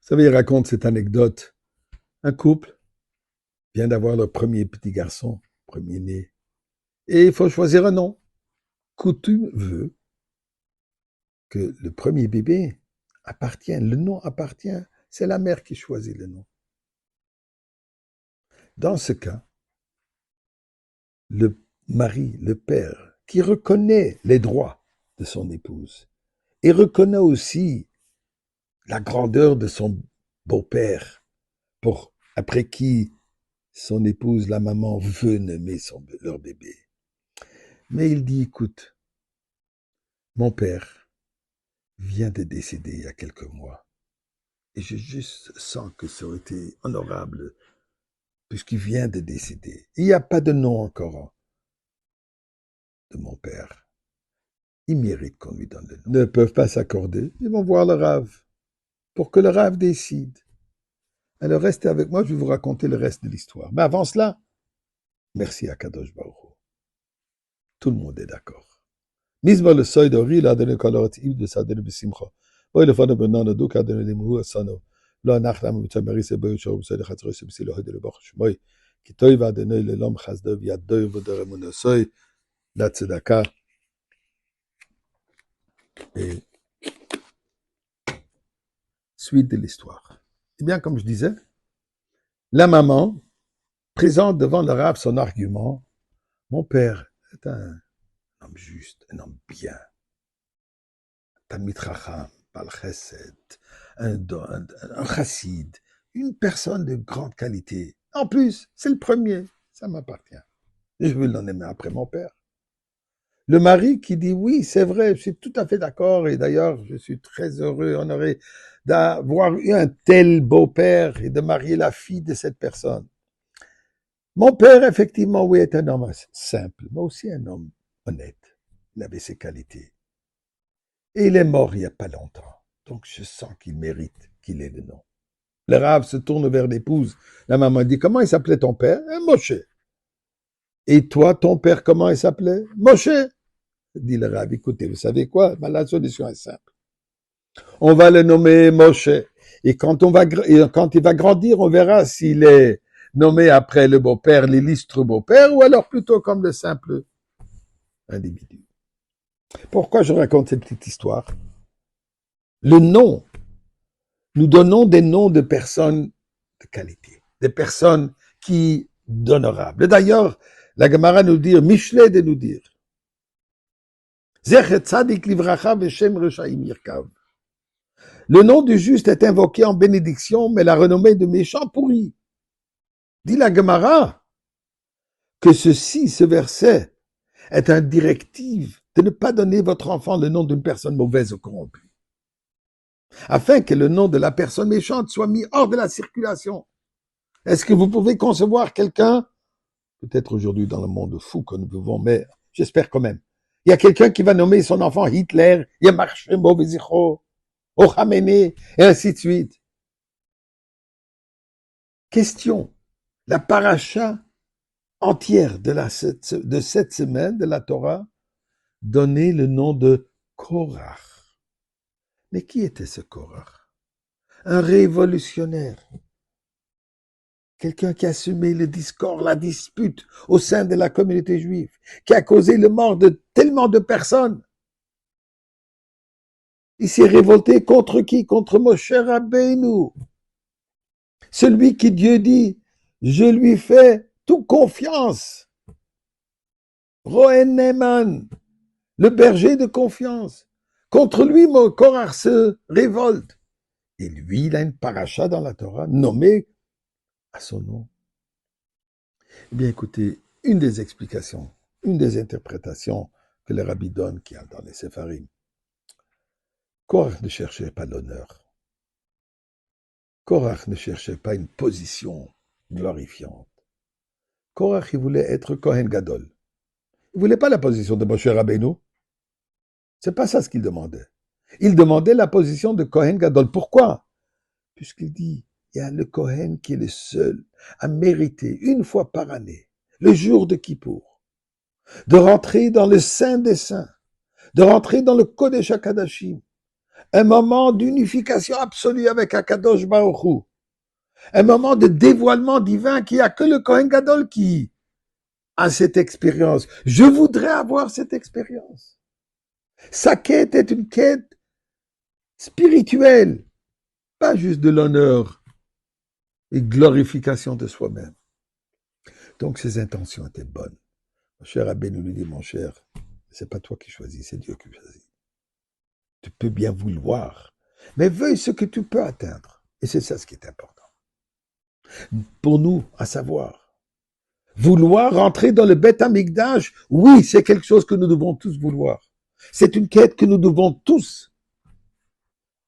savez, il raconte cette anecdote. Un couple vient d'avoir leur premier petit garçon, premier-né, et il faut choisir un nom. Coutume veut que le premier bébé le nom appartient, c'est la mère qui choisit le nom. Dans ce cas, le mari, le père, qui reconnaît les droits de son épouse et reconnaît aussi la grandeur de son beau-père, après qui son épouse, la maman, veut nommer leur bébé. Mais il dit, écoute, mon père vient de décéder il y a quelques mois. Et je juste sens que ça aurait été honorable, puisqu'il vient de décéder. Il n'y a pas de nom encore de mon père. Il mérite qu'on lui donne le nom. Ils ne peuvent pas s'accorder. Ils vont voir le Rav, pour que le Rav décide. Alors restez avec moi, je vais vous raconter le reste de l'histoire. Mais avant cela, merci à Kadosh Baruch Hu. Tout le monde est d'accord. Mizmor le soy d'Ori, il a donné kolorat Yves de Sadene Besimcha. Oui, le fond de Benan, Douk a donné les mots à Sano. Là, Nachlam, Mitzamari, c'est Boy, Chou, c'est le Khatsroy, c'est le Hode, le Bach, Shmoy. Qui toi, va donner le Lom Chazdov, Yad Doy, Vodore Monosoy, la Tzedaka. Et suite de l'histoire. Eh bien, comme je disais, la maman présente devant le Rav son argument. Mon père est un homme juste, un homme bien. Talmid Chacham, Bal Chesed, un chassid, une personne de grande qualité. En plus, c'est le premier, ça m'appartient. Et je veux l'en aimer après mon père. Le mari qui dit oui, c'est vrai, je suis tout à fait d'accord, et d'ailleurs, je suis très heureux, honoré d'avoir eu un tel beau-père et de marier la fille de cette personne. Mon père, effectivement, oui, est un homme simple, mais aussi un homme honnête. Il avait ses qualités. Et il est mort il n'y a pas longtemps. Donc je sens qu'il mérite qu'il ait le nom. Le Rav se tourne vers l'épouse. La maman dit, comment il s'appelait ton père? Moshe. Et toi, ton père, comment il s'appelait? Moshe. Dit le Rav, écoutez, vous savez quoi? Ben, la solution est simple. On va le nommer Moshe. Et quand il va grandir, on verra s'il est nommé après le beau-père, l'illustre beau-père, ou alors plutôt comme le simple individu. Pourquoi je raconte cette petite histoire? Le nom, nous donnons des noms de personnes de qualité, des personnes qui d'honorables. D'ailleurs, la Gemara nous dit, Michelet de nous dire, Zechet Tzadik Livracha Veshem Reshaim Yirkav. Le nom du juste est invoqué en bénédiction, mais la renommée de méchant pourrit. Dit la Gemara que ce verset est un directive de ne pas donner votre enfant le nom d'une personne mauvaise ou corrompue, afin que le nom de la personne méchante soit mis hors de la circulation. Est-ce que vous pouvez concevoir quelqu'un, peut-être aujourd'hui dans le monde fou que nous vivons, mais j'espère quand même, il y a quelqu'un qui va nommer son enfant Hitler, Yamar Shemo Bezichro, Ochamene, et ainsi de suite. Question, la paracha entière de cette semaine de la Torah donnait le nom de Korach. Mais qui était ce Korach? Un révolutionnaire. Quelqu'un qui a semé le discorde, la dispute au sein de la communauté juive, qui a causé le mort de tellement de personnes. Il s'est révolté contre qui? Contre Moshe Rabbeinu. Celui qui Dieu dit, je lui fais toute confiance. Roen Neman, le berger de confiance. Contre lui, mon Korach se révolte. Et lui, il a une paracha dans la Torah nommée à son nom. Eh bien, écoutez, une des explications, une des interprétations que le rabbi donne, qui a dans les Séfarim, Korach ne cherchait pas l'honneur. Korach ne cherchait pas une position glorifiante. Korach, il voulait être Kohen Gadol. Il ne voulait pas la position de Moshe Rabbeinu. C'est pas ça ce qu'il demandait. Il demandait la position de Kohen Gadol. Pourquoi? Puisqu'il dit, il y a le Kohen qui est le seul à mériter une fois par année, le jour de Kippour, de rentrer dans le Saint des Saints, de rentrer dans le Kodesh HaKadashim, un moment d'unification absolue avec Akadosh Baruch Hu, un moment de dévoilement divin qui a que le Kohen Gadol qui a cette expérience. Je voudrais avoir cette expérience. Sa quête est une quête spirituelle, pas juste de l'honneur et glorification de soi-même. Donc ses intentions étaient bonnes. Mon cher Abbé nous lui dit, mon cher, c'est pas toi qui choisis, c'est Dieu qui choisit. Tu peux bien vouloir, mais veuille ce que tu peux atteindre. Et c'est ça ce qui est important. Pour nous, à savoir, vouloir rentrer dans le Beth Amikdash, oui, c'est quelque chose que nous devons tous vouloir. C'est une quête que nous devons tous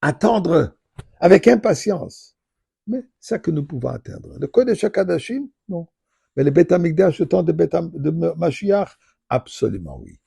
attendre avec impatience. Mais ça que nous pouvons atteindre. Le Kodesh HaKodashim, non. Mais le Beth Amikdash, le temps de Mashiach, absolument oui.